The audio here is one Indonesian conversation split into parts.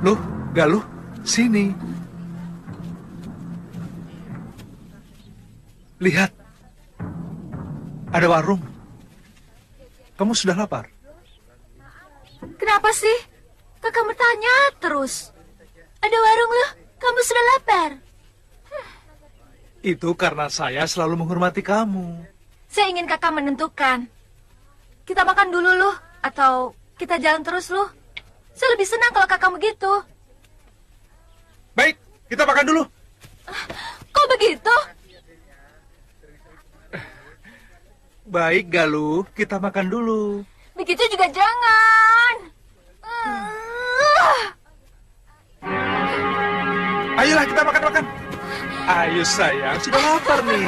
Loh, Galuh, sini. Lihat. Ada warung. Kamu sudah lapar? Kenapa sih? Kakak bertanya terus. Ada warung loh, kamu sudah lapar. Itu karena saya selalu menghormati kamu. Saya ingin kakak menentukan. Kita makan dulu loh, atau kita jalan terus loh. Saya lebih senang kalau kakak begitu. Baik, kita makan dulu. Kok begitu? Baik, Galuh, kita makan dulu. Begitu juga jangan. Ayolah, kita makan-makan. Ayo sayang, sudah lapar nih.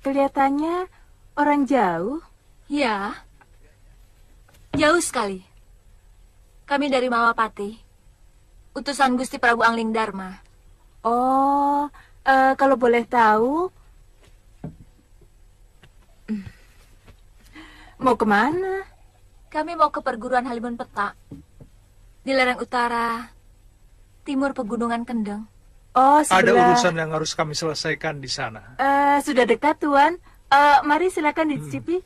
Kelihatannya orang jauh. Ya, jauh sekali. Kami dari Mawapati, utusan Gusti Prabu Angling Dharma. Oh, kalau boleh tahu, mau kemana? Kami mau ke perguruan Halimun Petak, di lereng utara, timur Pegunungan Kendeng. Oh, Ada sebelah. urusan yang harus kami selesaikan di sana. Sudah dekat, Tuan. Mari silakan dicicipi.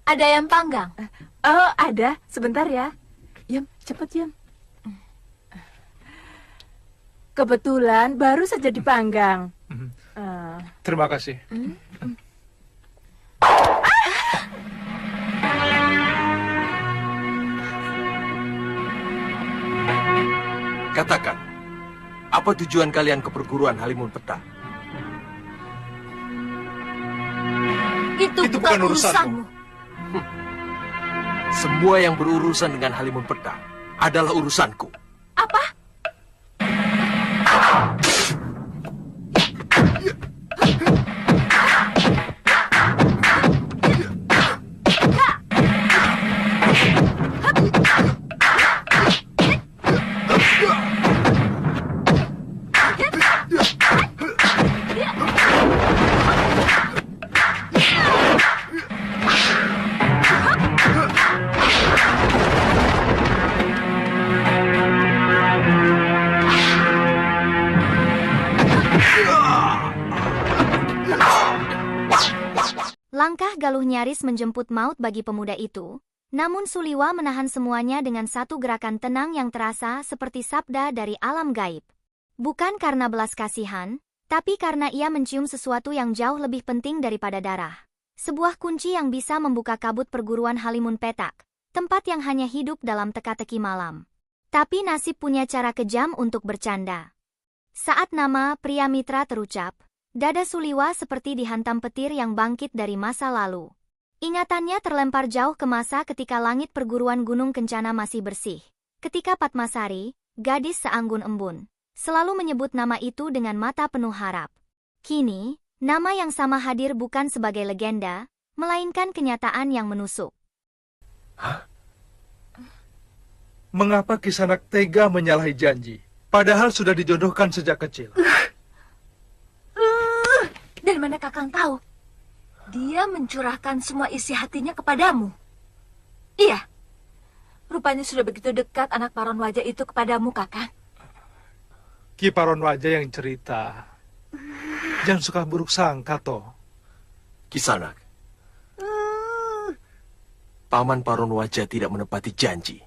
Ada ayam panggang? Oh, ada. Sebentar ya. Yam, cepat, Yam. Kebetulan baru saja dipanggang. Terima kasih. Katakan, apa tujuan kalian ke perguruan Halimun Petak? Itu bukan urusanmu. Semua yang berurusan dengan Halimun Petak adalah urusanku. Apa? Langkah Galuh nyaris menjemput maut bagi pemuda itu, namun Suliwa menahan semuanya dengan satu gerakan tenang yang terasa seperti sabda dari alam gaib. Bukan karena belas kasihan, tapi karena ia mencium sesuatu yang jauh lebih penting daripada darah. Sebuah kunci yang bisa membuka kabut perguruan Halimun Petak, tempat yang hanya hidup dalam teka-teki malam. Tapi nasib punya cara kejam untuk bercanda. Saat nama pria mitra terucap, dada Suliwa seperti dihantam petir yang bangkit dari masa lalu. Ingatannya terlempar jauh ke masa ketika langit perguruan Gunung Kencana masih bersih. Ketika Padmasari, gadis seanggun embun, selalu menyebut nama itu dengan mata penuh harap. Kini, nama yang sama hadir bukan sebagai legenda, melainkan kenyataan yang menusuk. Hah? Mengapa Kisanak tega menyalahi janji, padahal sudah dijodohkan sejak kecil? Dari mana Kakang tahu? Dia mencurahkan semua isi hatinya kepadamu. Iya. Rupanya sudah begitu dekat anak Paron Wajah itu kepadamu, Kakang. Ki Paron Wajah yang cerita. Jangan suka buruk sangka, toh. Kisanak, Paman Paron Wajah tidak menepati janji.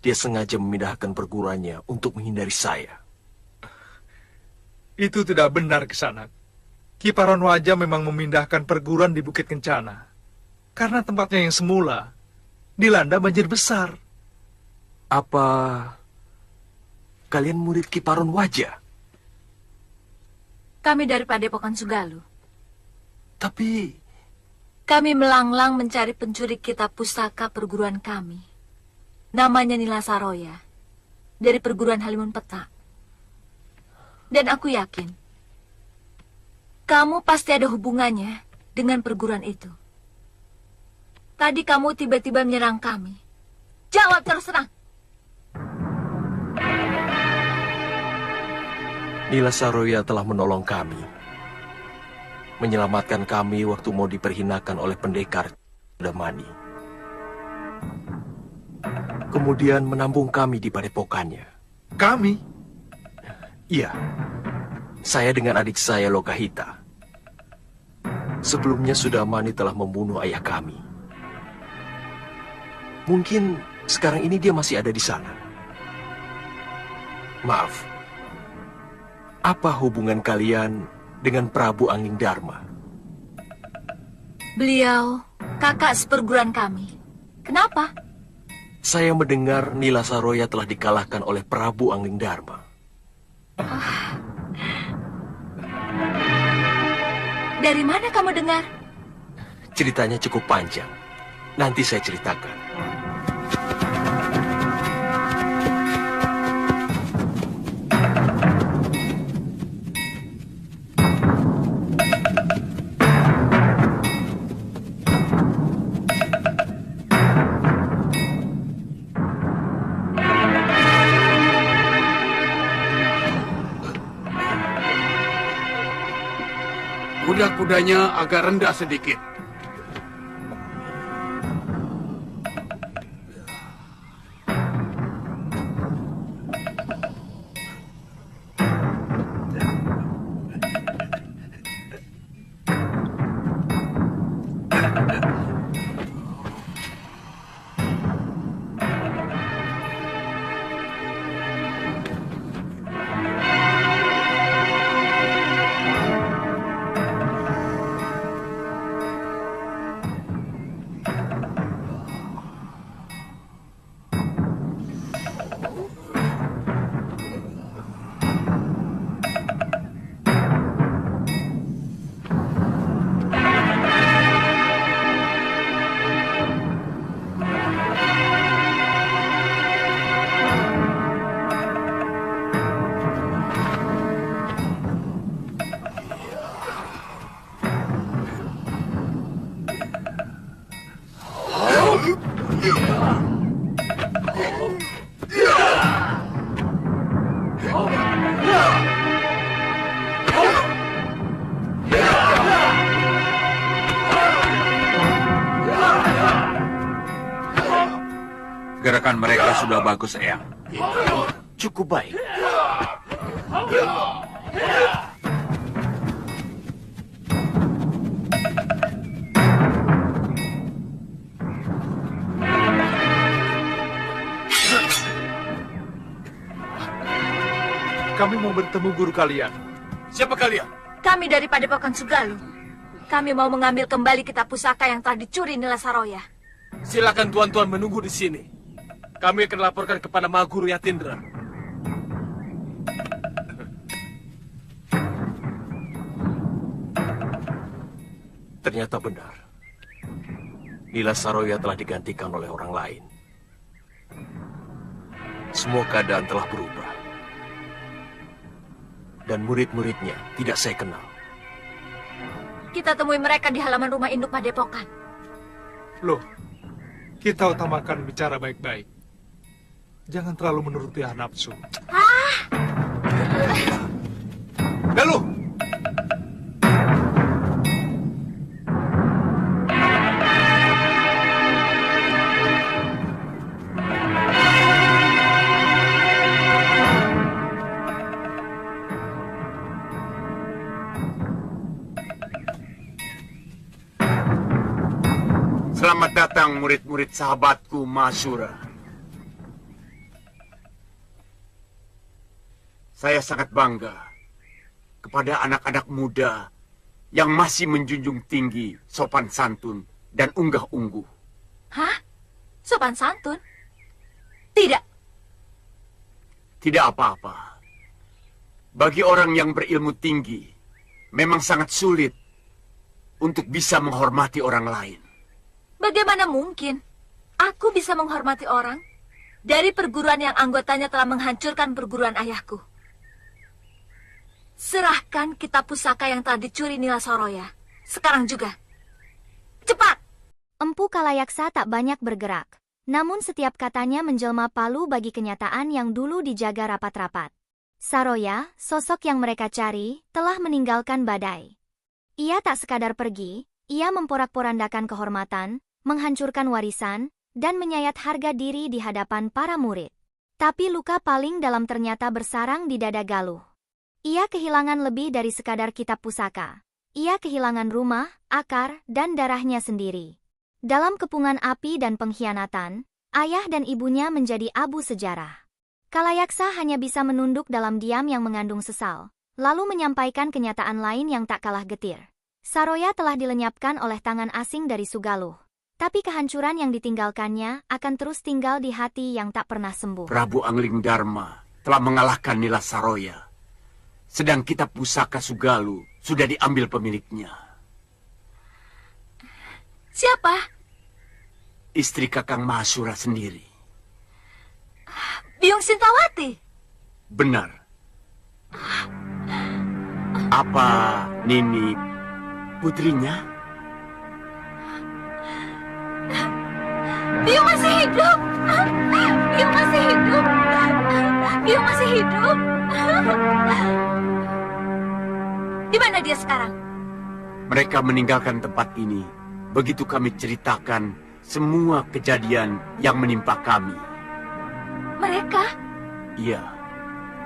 Dia sengaja memindahkan perguruannya untuk menghindari saya. Itu tidak benar, Kisanak. Ki Paron Wajah memang memindahkan perguruan di Bukit Kencana. Karena tempatnya yang semula dilanda banjir besar. Apa kalian murid Ki Paron Wajah? Kami dari Padepokan Sugalu. Tapi Kami melanglang mencari pencuri kitab pustaka perguruan kami. Namanya Nila Saroya. dari perguruan Halimun Petak. Dan aku yakin, kamu pasti ada hubungannya dengan perguruan itu. Tadi kamu tiba-tiba menyerang kami. Jawab terus terang. Nila Saroya telah menolong kami. Menyelamatkan kami waktu mau diperhinakan oleh pendekar Damani. Kemudian menambung kami di padepokannya. Kami? Iya, saya dengan adik saya Lokahita. Sebelumnya Sudamani telah membunuh ayah kami. Mungkin sekarang ini dia masih ada di sana. Maaf, apa hubungan kalian dengan Prabu Anging Dharma? Beliau kakak seperguruan kami. Kenapa? Saya mendengar Nila Saroya telah dikalahkan oleh Prabu Anging Dharma. Dari mana kamu dengar? Ceritanya cukup panjang. Nanti saya ceritakan. Kuda-kudanya agak rendah sedikit. Gerakan mereka sudah bagus, Eyang. Cukup baik. Kami mau bertemu guru kalian. Siapa kalian? Kami dari Padepokan Sugalu. Kami mau mengambil kembali kitab pusaka yang telah dicuri Nila Saroya. Silakan tuan-tuan menunggu di sini. Kami akan laporkan kepada Maguru Yatindra. Ternyata benar. Nila Saroya telah digantikan oleh orang lain. Semua keadaan telah berubah. Dan murid-muridnya tidak saya kenal. Kita temui mereka di halaman rumah induk Padepokan. Loh, kita utamakan bicara baik-baik. Jangan terlalu menuruti nafsu. Galuh! Selamat datang murid-murid sahabatku, Masura. Saya sangat bangga kepada anak-anak muda yang masih menjunjung tinggi sopan santun dan unggah-ungguh. Hah? Sopan santun? Tidak. Tidak apa-apa. Bagi orang yang berilmu tinggi, memang sangat sulit untuk bisa menghormati orang lain. Bagaimana mungkin? Aku bisa menghormati orang. dari perguruan yang anggotanya telah menghancurkan perguruan ayahku. Serahkan kitab pusaka yang telah dicuri Nila Soroya. Sekarang juga. Cepat! Empu Kalayaksa tak banyak bergerak. Namun setiap katanya menjelma palu bagi kenyataan yang dulu dijaga rapat-rapat. Saroya, sosok yang mereka cari, telah meninggalkan badai. Ia tak sekadar pergi, ia memporak-porandakan kehormatan, menghancurkan warisan, dan menyayat harga diri di hadapan para murid. Tapi luka paling dalam ternyata bersarang di dada Galuh. Ia kehilangan lebih dari sekadar kitab pusaka. Ia kehilangan rumah, akar, dan darahnya sendiri. Dalam kepungan api dan pengkhianatan, ayah dan ibunya menjadi abu sejarah. Kalayaksa hanya bisa menunduk dalam diam yang mengandung sesal, lalu menyampaikan kenyataan lain yang tak kalah getir. Saroya telah dilenyapkan oleh tangan asing dari Sugaluh. Tapi kehancuran yang ditinggalkannya akan terus tinggal di hati yang tak pernah sembuh. Prabu Angling Dharma telah mengalahkan Nila Saroya. Sedang kitab pusaka Sugaluh sudah diambil pemiliknya. Siapa? Istri Kakang Mahasura sendiri. Biung Sintawati. Benar. Apa Nini putrinya? Biung masih hidup. Biung masih hidup. Biung masih hidup. Di mana dia sekarang? Mereka meninggalkan tempat ini. Begitu kami ceritakan semua kejadian yang menimpa kami. Mereka? Iya,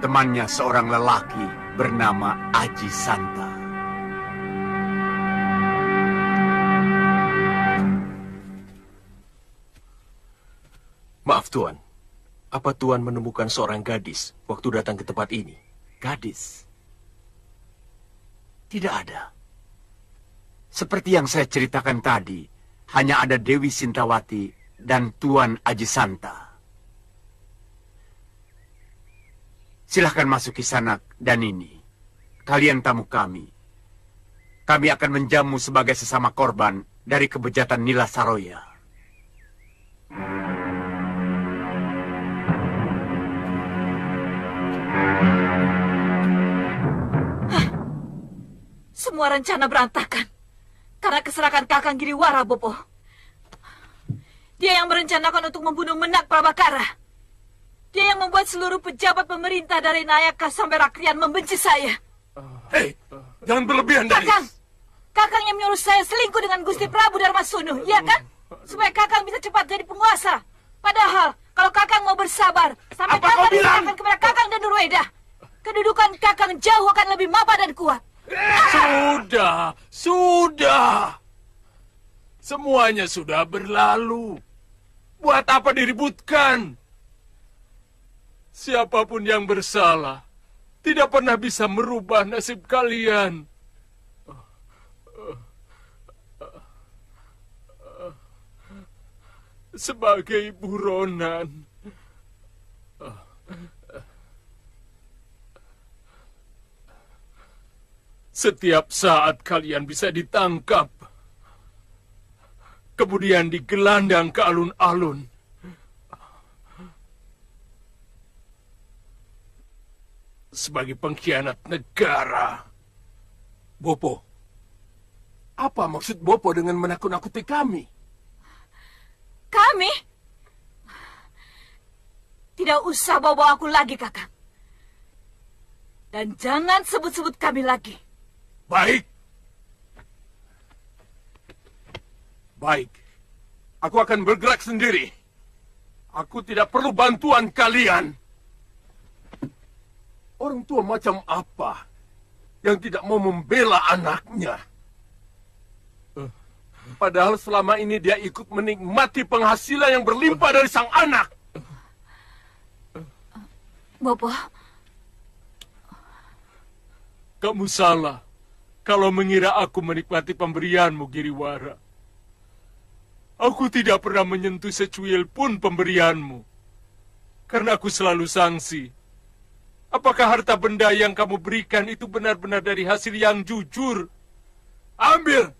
temannya seorang lelaki bernama Aji Santa. Maaf Tuan, apa Tuan menemukan seorang gadis waktu datang ke tempat ini? Gadis? Tidak ada. Seperti yang saya ceritakan tadi, hanya ada Dewi Sintawati dan Tuan Aji Santa. Silahkan masuk ke sana dan ini. Kalian tamu kami. Kami akan menjamu sebagai sesama korban dari kebejatan Nila Saroya. Semua rencana berantakan karena keserakan Kakang Giriwara, Bopo. Dia yang merencanakan untuk membunuh Menak Prabakara. Dia yang membuat seluruh pejabat pemerintah dari Nayaka sampai Rakrian membenci saya. Hei, jangan berlebihan, Dalis. Kakang yang menyuruh saya selingkuh dengan Gusti Prabu Darmasunu, iya kan? Supaya Kakang bisa cepat jadi penguasa. Padahal, kalau Kakang mau bersabar, sampai Apa kau Kakang bilang? diserahkan kepada Kakang dan Nurweda, kedudukan Kakang jauh akan lebih mapan dan kuat. Sudah. Semuanya sudah berlalu. Buat apa diributkan? Siapapun yang bersalah tidak pernah bisa merubah nasib kalian. Sebagai buronan, setiap saat kalian bisa ditangkap, kemudian digelandang ke alun-alun. Sebagai pengkhianat negara. Bopo, apa maksud Bopo dengan menakut-nakuti kami? Kami? Tidak usah bawa aku lagi, Kakang. Dan jangan sebut-sebut kami lagi. Baik. Baik. Aku akan bergerak sendiri. Aku tidak perlu bantuan kalian. Orang tua macam apa yang tidak mau membela anaknya? Padahal selama ini dia ikut menikmati penghasilan yang berlimpah dari sang anak. Bopo, Kamu salah kalau mengira aku menikmati pemberianmu, Giriwara. Aku tidak pernah menyentuh secuil pun pemberianmu. Karena aku selalu sangsi. Apakah harta benda yang kamu berikan itu benar-benar dari hasil yang jujur? Ambil!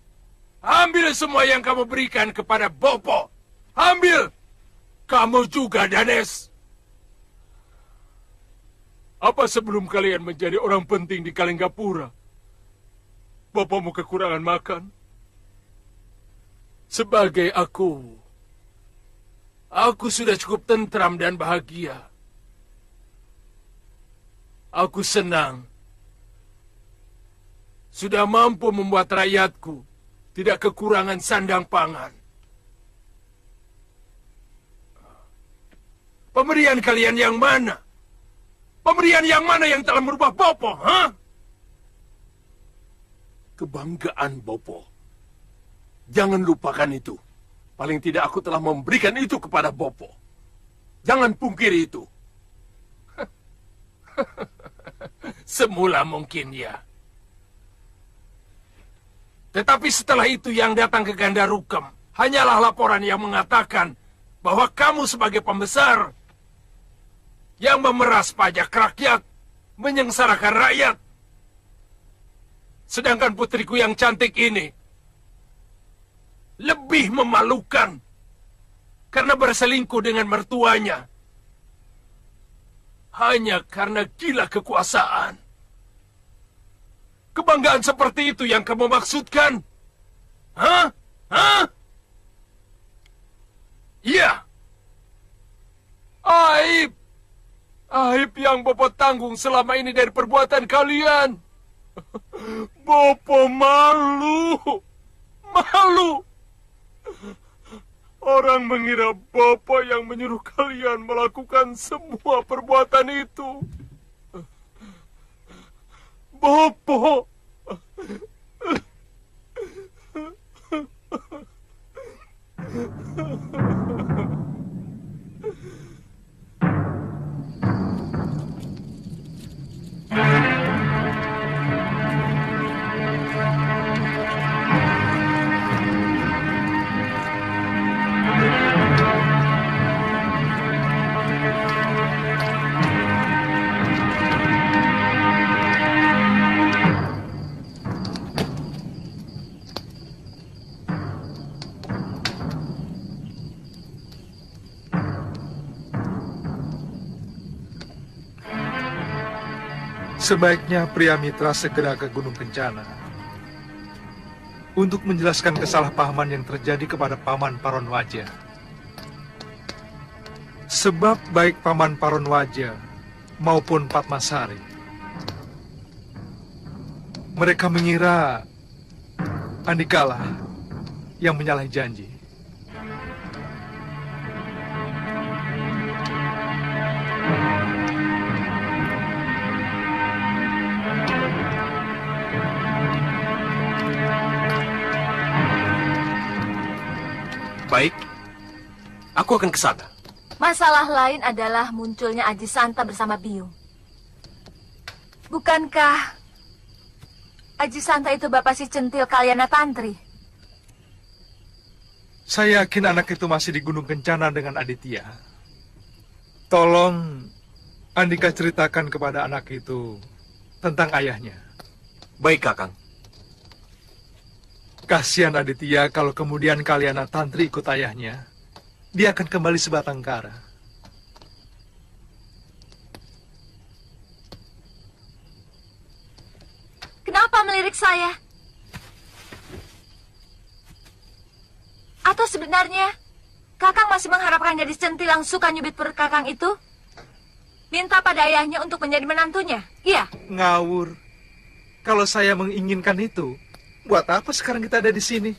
Ambil semua yang kamu berikan kepada Bopo. Ambil! Kamu juga, Danes. Apa sebelum kalian menjadi orang penting di Kalinggapura, bapakmu kekurangan makan? Sebagai aku sudah cukup tentram dan bahagia. Aku senang sudah mampu membuat rakyatku tidak kekurangan sandang pangan. Pemberian kalian yang mana? Pemberian yang mana yang telah merubah Bopo, ha? Kebanggaan Bopo. Jangan lupakan itu. Paling tidak aku telah memberikan itu kepada Bopo. Jangan pungkiri itu. Semula mungkin ya. Tetapi setelah itu yang datang ke Gandarukem hanyalah laporan yang mengatakan bahwa kamu sebagai pembesar yang memeras pajak rakyat, menyengsarakan rakyat. Sedangkan putriku yang cantik ini lebih memalukan karena berselingkuh dengan mertuanya. Hanya karena gila kekuasaan. Kebanggaan seperti itu yang kamu maksudkan? Hah? Hah? Iya. Aib. Aib yang Bopo tanggung selama ini dari perbuatan kalian. Bopo malu. Malu. Orang mengira Bopo yang menyuruh kalian melakukan semua perbuatan itu. Bopo. Sebaiknya pria mitra segera ke Gunung Kencana untuk menjelaskan kesalahpahaman yang terjadi kepada Paman Paronwaja. Sebab baik Paman Paronwaja maupun Padmasari, mereka mengira Andikalah yang menyalahi janji. Baik, aku akan ke sana. Masalah lain adalah munculnya Aji Santa bersama Biung. Bukankah Aji Santa itu bapak si centil Kalyana Tantri? Saya yakin anak itu masih di Gunung Kencana dengan Aditya. Tolong Andika ceritakan kepada anak itu tentang ayahnya. Baik, Kakang. Kasihan Aditya kalau kemudian Kalyana Tantri ikut ayahnya. Dia akan kembali sebatang kara. Kenapa melirik saya? Atau sebenarnya Kakang masih mengharapkan gadis centil yang suka nyubit perut Kakang itu minta pada ayahnya untuk menjadi menantunya? Iya? Ngawur. Kalau saya menginginkan itu, buat apa sekarang kita ada di sini?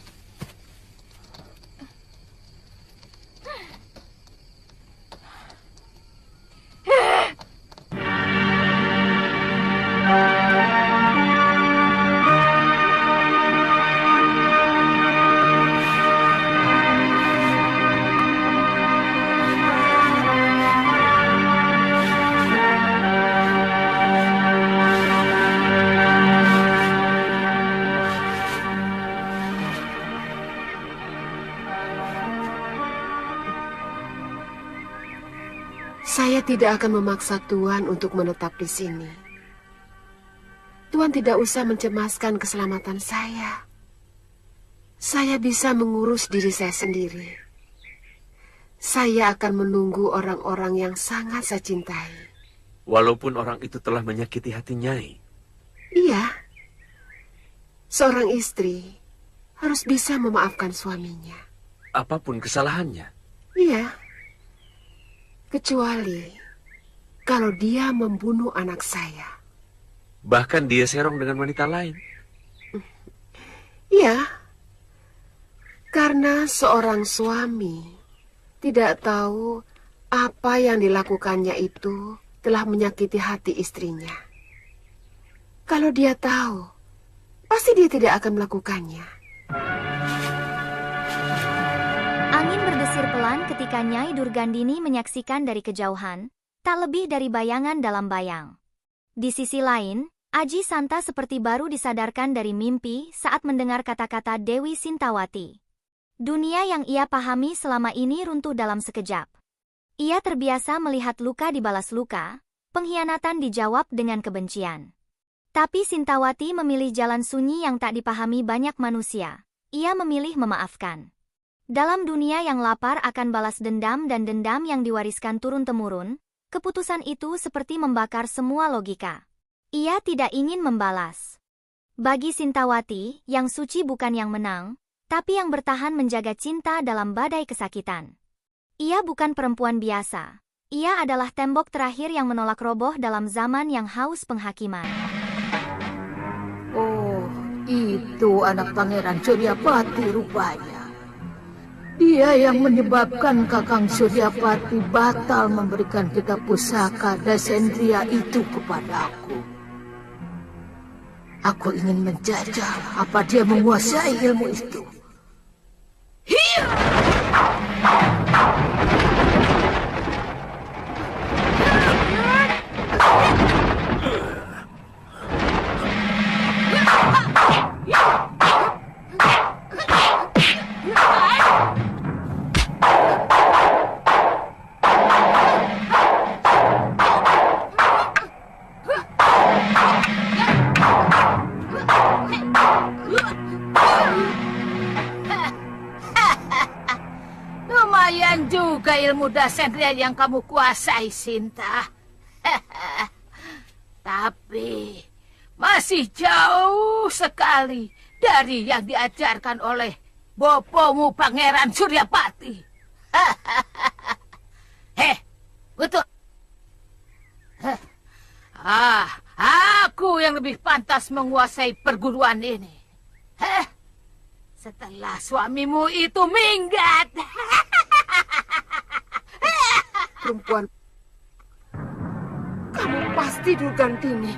Saya tidak akan memaksa Tuan untuk menetap di sini. Tuan tidak usah mencemaskan keselamatan saya. Saya bisa mengurus diri saya sendiri. saya akan menunggu orang-orang yang sangat saya cintai. Walaupun orang itu telah menyakiti hati Nyai. Iya, seorang istri harus bisa memaafkan suaminya. Apapun kesalahannya. Iya, kecuali kalau dia membunuh anak saya. Bahkan dia serong dengan wanita lain. Iya, karena seorang suami tidak tahu apa yang dilakukannya itu telah menyakiti hati istrinya. Kalau dia tahu, pasti dia tidak akan melakukannya. Angin berdesir pelan ketika Nyai Durgandini menyaksikan dari kejauhan, tak lebih dari bayangan dalam bayang. Di sisi lain, Aji Santa seperti baru disadarkan dari mimpi saat mendengar kata-kata Dewi Sintawati. Dunia yang ia pahami selama ini runtuh dalam sekejap. Ia terbiasa melihat luka dibalas luka, pengkhianatan dijawab dengan kebencian. Tapi Sintawati memilih jalan sunyi yang tak dipahami banyak manusia. Ia memilih memaafkan. Dalam dunia yang lapar akan balas dendam dan dendam yang diwariskan turun-temurun, keputusan itu seperti membakar semua logika. Ia tidak ingin membalas. Bagi Sintawati, yang suci bukan yang menang, tapi yang bertahan menjaga cinta dalam badai kesakitan. Ia bukan perempuan biasa. Ia adalah tembok terakhir yang menolak roboh dalam zaman yang haus penghakiman. Oh, itu anak Pangeran Suryapati rupanya. Dia yang menyebabkan Kakang Suryapati batal memberikan kitab pusaka Dasendria itu kepadaku. Aku ingin menjajal apa dia menguasai ilmu itu. Hiya! Lumayan juga ilmu Dasendria yang kamu kuasai, Sinta. Tapi masih jauh sekali dari yang diajarkan oleh bopomu Pangeran Suryapati. Betul. Aku yang lebih pantas menguasai perguruan ini. Setelah suamimu itu minggat. Perempuan, kamu pasti Durgandini.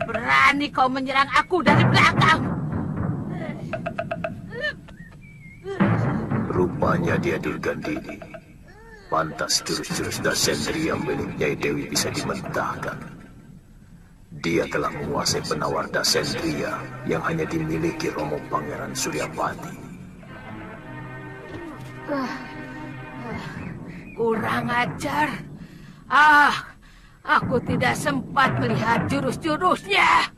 Berani kau menyerang aku dari belakang. Rupanya dia Durgandini. Pantas jurus-jurus Dasendria milik Nyai Dewi bisa dimentahkan. Dia telah menguasai penawar Dasendria yang hanya dimiliki Romo Pangeran Suryapati. Kurang ajar. Aku tidak sempat melihat jurus-jurusnya.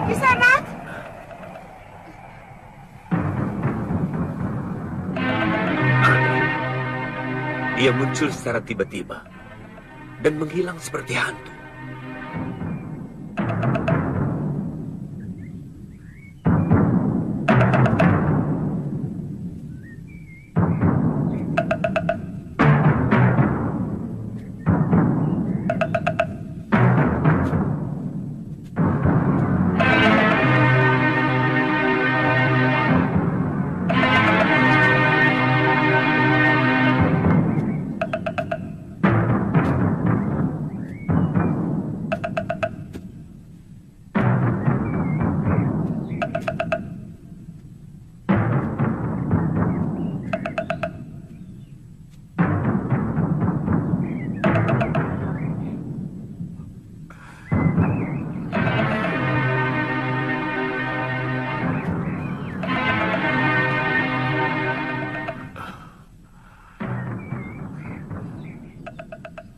Kisanak! Dia muncul secara tiba-tiba dan menghilang seperti hantu.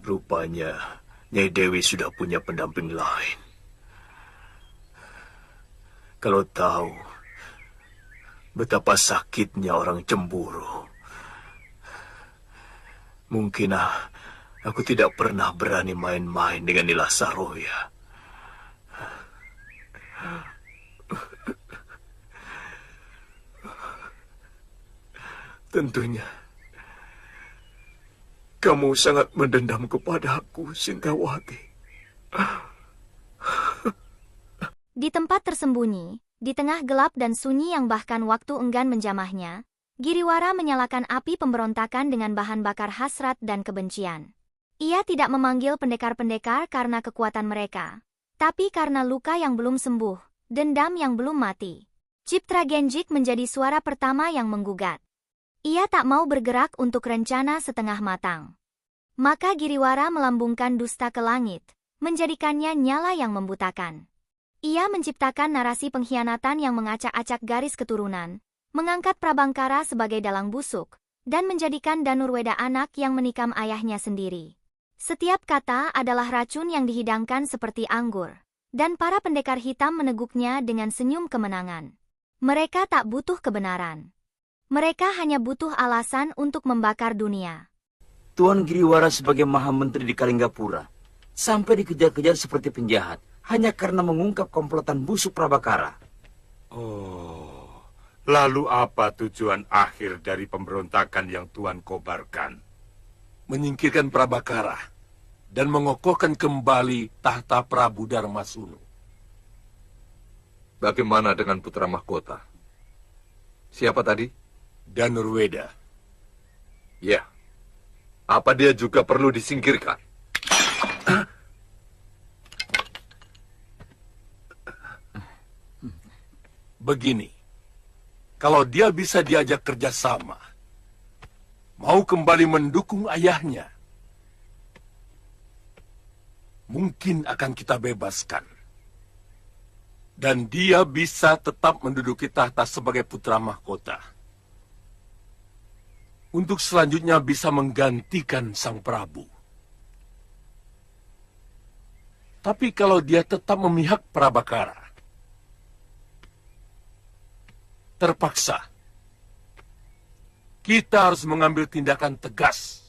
Rupanya Nyai Dewi sudah punya pendamping lain. Kalau tahu betapa sakitnya orang cemburu, mungkin aku tidak pernah berani main-main dengan Nila Saroya. Tentunya kamu sangat mendendam kepadaku, Sintawati. Di tempat tersembunyi, di tengah gelap dan sunyi yang bahkan waktu enggan menjamahnya, Giriwara menyalakan api pemberontakan dengan bahan bakar hasrat dan kebencian. Ia tidak memanggil pendekar-pendekar karena kekuatan mereka, tapi karena luka yang belum sembuh, dendam yang belum mati. Ciptra Genjik menjadi suara pertama yang menggugat. Ia tak mau bergerak untuk rencana setengah matang. Maka Giriwara melambungkan dusta ke langit, menjadikannya nyala yang membutakan. Ia menciptakan narasi pengkhianatan yang mengacak-acak garis keturunan, mengangkat Prabangkara sebagai dalang busuk, dan menjadikan Danurweda anak yang menikam ayahnya sendiri. Setiap kata adalah racun yang dihidangkan seperti anggur, dan para pendekar hitam meneguknya dengan senyum kemenangan. Mereka tak butuh kebenaran. Mereka hanya butuh alasan untuk membakar dunia. Tuan Giriwara sebagai Maha Menteri di Kalinggapura sampai dikejar-kejar seperti penjahat hanya karena mengungkap komplotan busuk Prabakara. Oh, lalu apa tujuan akhir dari pemberontakan yang Tuan kobarkan? Menyingkirkan Prabakara dan mengokohkan kembali tahta Prabu Darmasunu. Bagaimana dengan putra mahkota? Siapa tadi? Danurweda. Ya. Apa dia juga perlu disingkirkan? Begini, kalau dia bisa diajak kerjasama, mau kembali mendukung ayahnya, mungkin akan kita bebaskan. Dan dia bisa tetap menduduki tahta sebagai putra mahkota. Untuk selanjutnya bisa menggantikan sang Prabu. Tapi kalau dia tetap memihak Prabakara, terpaksa kita harus mengambil tindakan tegas.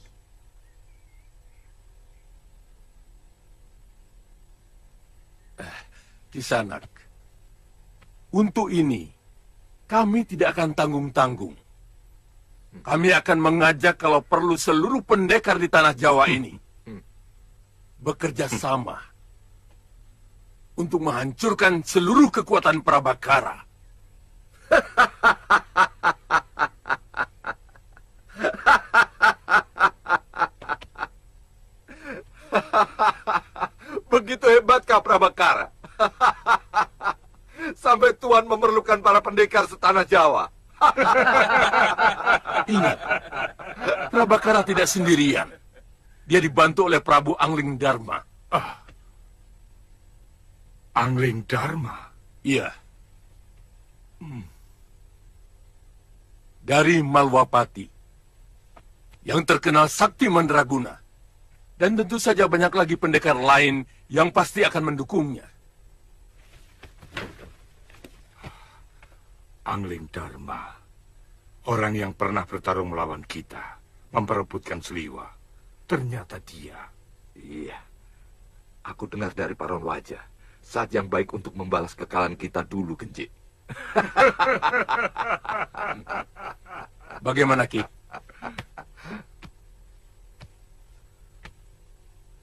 Kisanak, untuk ini kami tidak akan tanggung-tanggung. Kami akan mengajak kalau perlu seluruh pendekar di tanah Jawa ini bekerja sama untuk menghancurkan seluruh kekuatan Prabakara. Begitu hebatkah Prabakara? Sampai Tuan memerlukan para pendekar setanah Jawa. Ingat, Prabakara tidak sendirian. Dia dibantu oleh Prabu Angling Dharma. Angling Dharma? Iya. Dari Malwapati, yang terkenal sakti mandraguna. Dan tentu saja banyak lagi pendekar lain yang pasti akan mendukungnya. Angling Dharma, orang yang pernah bertarung melawan kita, memperebutkan Seliwa. Ternyata dia. Iya. Aku dengar dari Paron Wajah, saat yang baik untuk membalas kekalahan kita dulu, Genji. Bagaimana, Ki?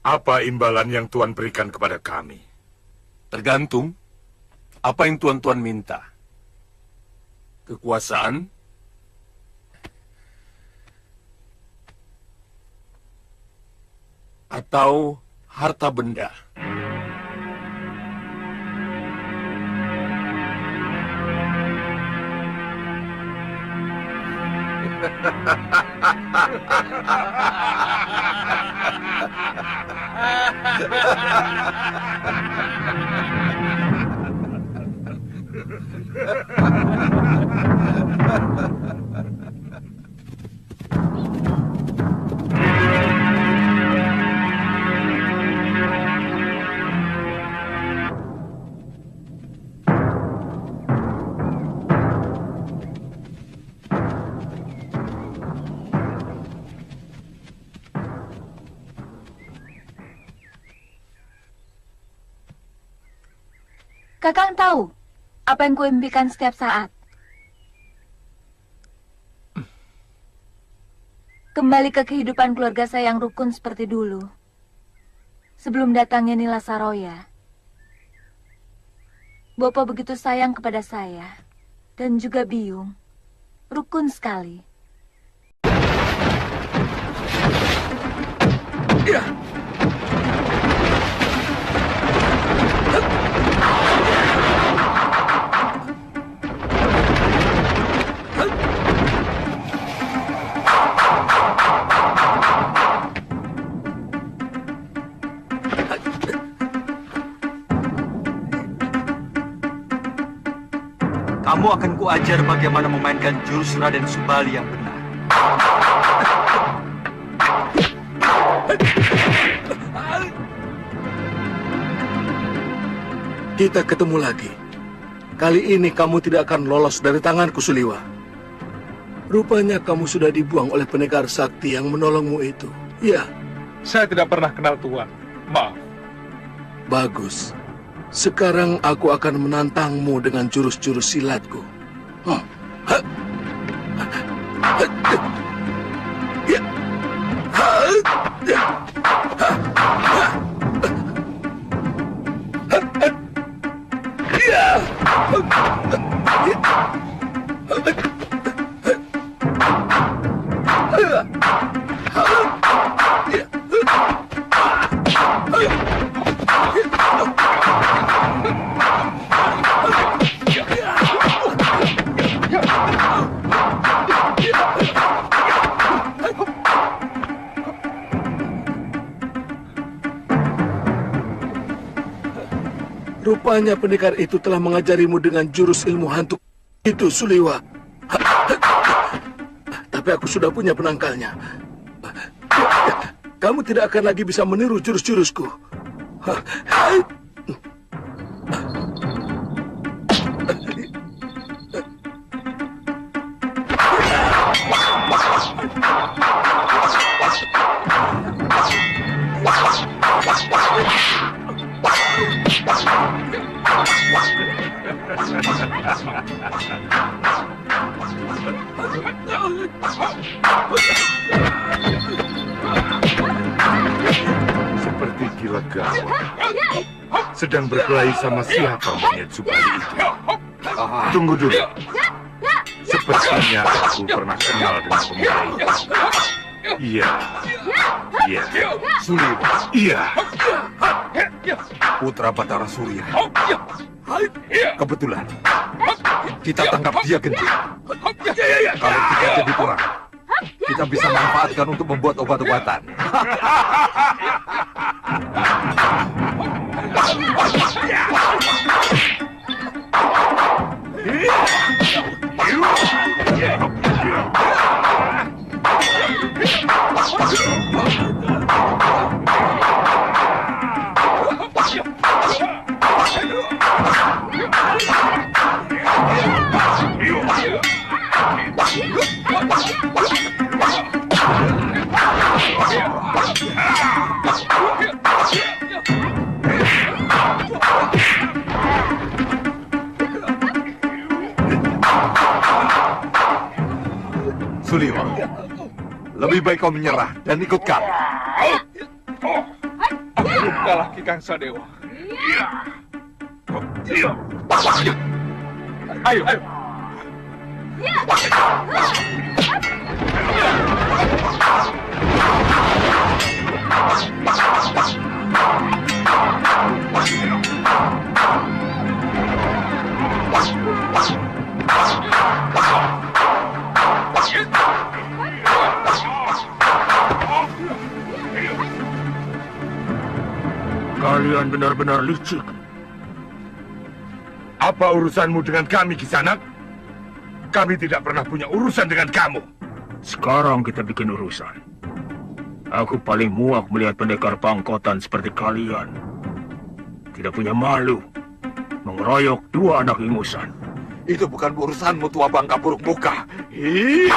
Apa imbalan yang Tuan berikan kepada kami? Tergantung apa yang Tuan-Tuan minta. Kekuasaan, atau harta benda. Kakang tahu apa yang kuimpikan setiap saat. Kembali ke kehidupan keluarga saya yang rukun seperti dulu. Sebelum datangnya Nila Saroya. Bopo begitu sayang kepada saya. Dan juga Biung. Rukun sekali. Ya. Kamu akan kuajar bagaimana memainkan jurus Raden Subali yang benar. Kita ketemu lagi. Kali ini kamu tidak akan lolos dari tanganku, Suliwa. Rupanya kamu sudah dibuang oleh pendekar sakti yang menolongmu itu. Ya. Saya tidak pernah kenal Tuan. Maaf. Bagus. Sekarang aku akan menantangmu dengan jurus-jurus silatku. Rupanya pendekar itu telah mengajarimu dengan jurus ilmu hantu itu, Suliwa. Tapi aku sudah punya penangkalnya. Kamu tidak akan lagi bisa meniru jurus-jurusku. Seperti gila gawat. Sedang berkelahi sama siapa monyet Subali itu? Tunggu dulu. Sepertinya aku pernah kenal dengan pemuda itu. Iya. Iya. Suliwa. Iya. Putra Batara Surya. Kebetulan kita tangkap dia, Genji. Kalau kita jadi perang, kita bisa manfaatkan untuk membuat obat-obatan. Suliwa, lebih baik kau menyerah dan ikut kami. Aku belum kalah, Ki Kang Sadewa. Ayo. Kalian benar-benar licik. Apa urusanmu dengan kami, Kisanak? Kami tidak pernah punya urusan dengan kamu. Sekarang kita bikin urusan. Aku paling muak melihat pendekar pangkotan seperti kalian. Tidak punya malu. Mengeroyok dua anak ingusan. Itu bukan urusanmu, tua bangka buruk muka. Iya.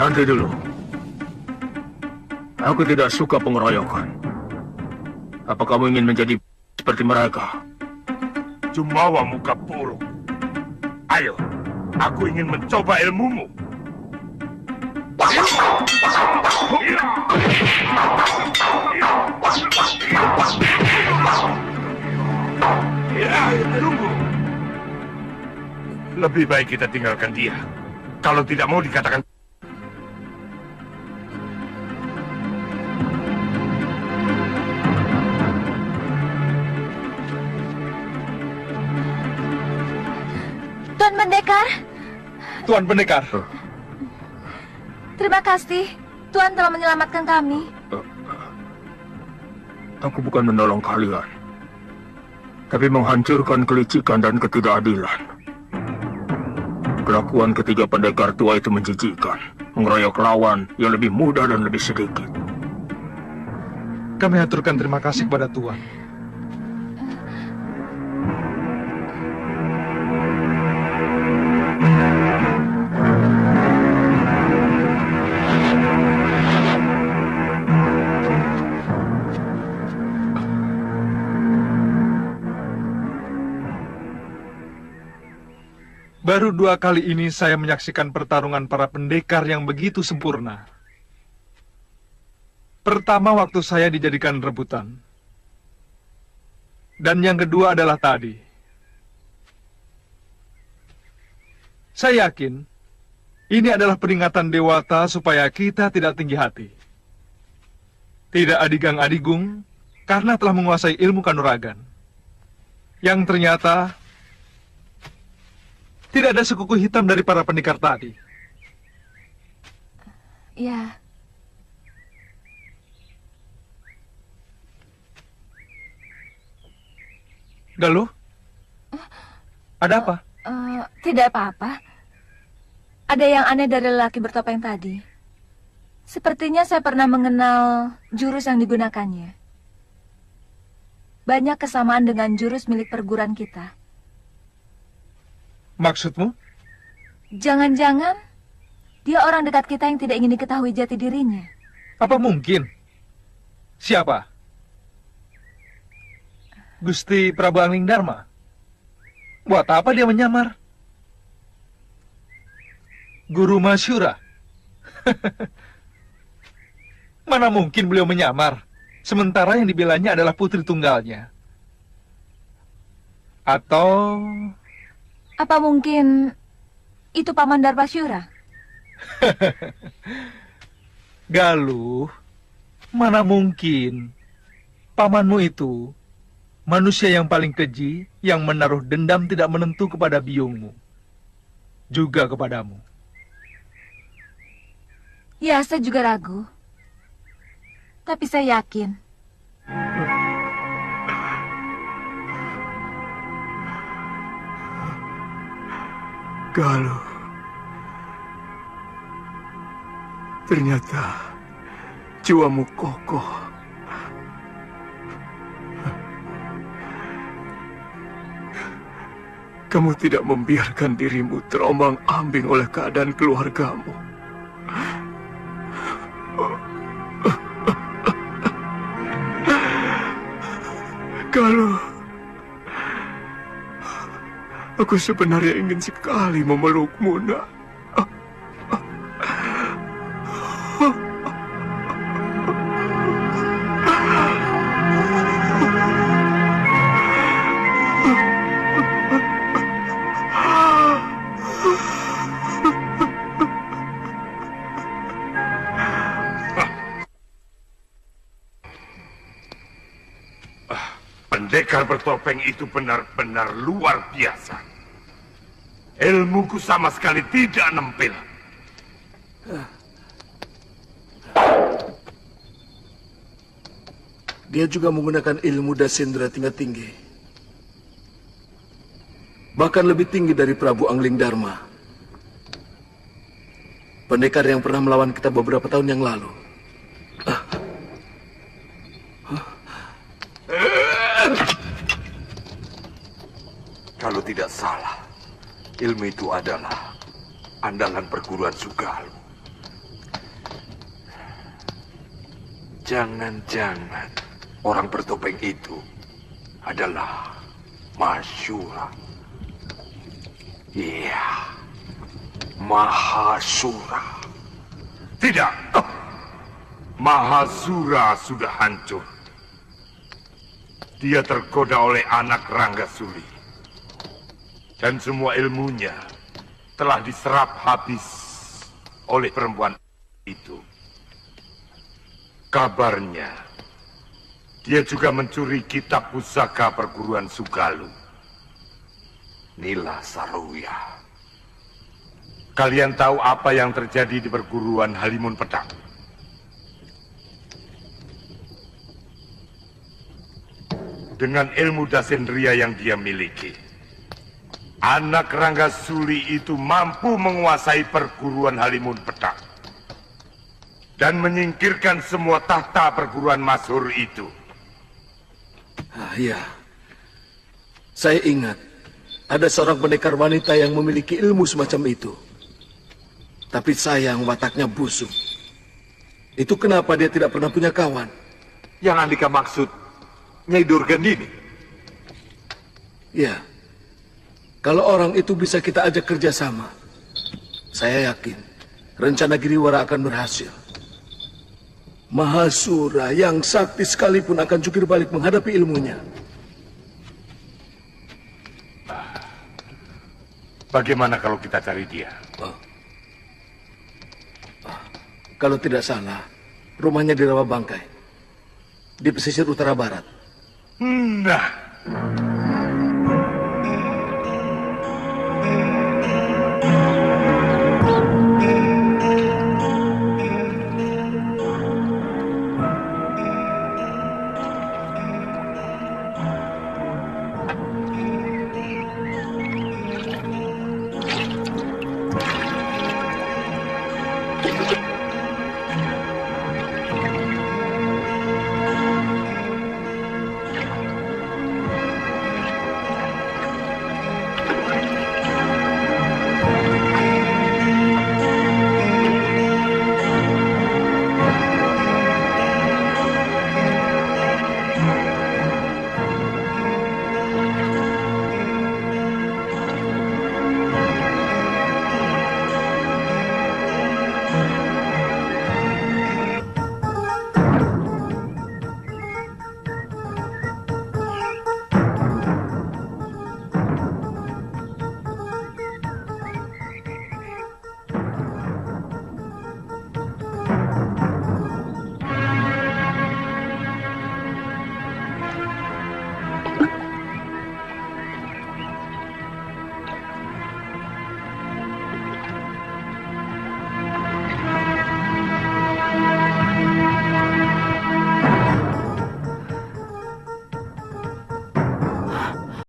Nanti dulu. Aku tidak suka pengeroyokan. Apa kamu ingin menjadi seperti mereka? Jumawa muka buruk. Ayo, aku ingin mencoba ilmumu. Tunggu. Lebih baik kita tinggalkan dia. Kalau tidak mau dikatakan. Tuan Pendekar. Tuan Pendekar. Terima kasih. Tuan telah menyelamatkan kami. Aku bukan menolong kalian, tapi menghancurkan kelicikan dan ketidakadilan. Kelakuan ketiga pendekar tua itu menjijikkan, mengeroyok lawan yang lebih muda dan lebih sedikit. Kami aturkan terima kasih kepada Tuan. Baru 2 kali ini saya menyaksikan pertarungan para pendekar yang begitu sempurna. Pertama waktu saya dijadikan rebutan. Dan yang kedua adalah tadi. Saya yakin ini adalah peringatan Dewata supaya kita tidak tinggi hati. Tidak adigang-adigung karena telah menguasai ilmu kanuragan. Yang ternyata tidak ada sekuku hitam dari para pendekar tadi. Ya. Galuh? Ada apa? Tidak apa-apa. Ada yang aneh dari lelaki bertopeng tadi. Sepertinya saya pernah mengenal jurus yang digunakannya. Banyak kesamaan dengan jurus milik perguruan kita. Maksudmu? Jangan-jangan dia orang dekat kita yang tidak ingin diketahui jati dirinya. Apa mungkin? Siapa? Gusti Prabu Angling Dharma? Buat apa dia menyamar? Guru Masyura? Mana mungkin beliau menyamar, sementara yang dibelanya adalah putri tunggalnya. Atau... Apa mungkin itu Paman Darpasyura? Galuh, mana mungkin pamanmu itu manusia yang paling keji yang menaruh dendam tidak menentu kepada biungmu, juga kepadamu. Ya, saya juga ragu. Tapi saya yakin. Galuh, ternyata jiwamu kokoh. Kamu tidak membiarkan dirimu terombang-ambing oleh keadaan keluargamu. Galuh, aku sebenarnya ingin sekali memelukmu, nak. Pendekar bertopeng itu benar-benar luar biasa. Ilmuku sama sekali tidak nempel. Dia juga menggunakan ilmu Dasendra tingkat tinggi. Bahkan lebih tinggi dari Prabu Angling Dharma. Pendekar yang pernah melawan kita beberapa tahun yang lalu. Kalau tidak salah, ilmu itu adalah andalan perguruan Sugalu. Jangan-jangan orang bertopeng itu adalah Mahasura. Iya, Mahasura. Tidak, Mahasura sudah hancur. Dia tergoda oleh anak Ranggasuli. Dan semua ilmunya telah diserap habis oleh perempuan itu. Kabarnya, dia juga mencuri kitab pusaka perguruan Sugalu. Nila Saroya. Kalian tahu apa yang terjadi di perguruan Halimun Pedang? Dengan ilmu Dasendria yang dia miliki, anak Ranggasuli itu mampu menguasai perguruan Halimun Pedang dan menyingkirkan semua tahta perguruan masyhur itu. Ya, saya ingat ada seorang pendekar wanita yang memiliki ilmu semacam itu. Tapi sayang wataknya busuk. Itu kenapa dia tidak pernah punya kawan? Yang Andika maksud Nyai Durgandini? Ya. Kalau orang itu bisa kita ajak kerjasama, saya yakin rencana Giriwara akan berhasil. Mahasura yang sakti sekalipun akan jungkir balik menghadapi ilmunya. Bagaimana kalau kita cari dia? Kalau tidak salah, rumahnya di Rawa Bangkai, di pesisir utara barat. Nah,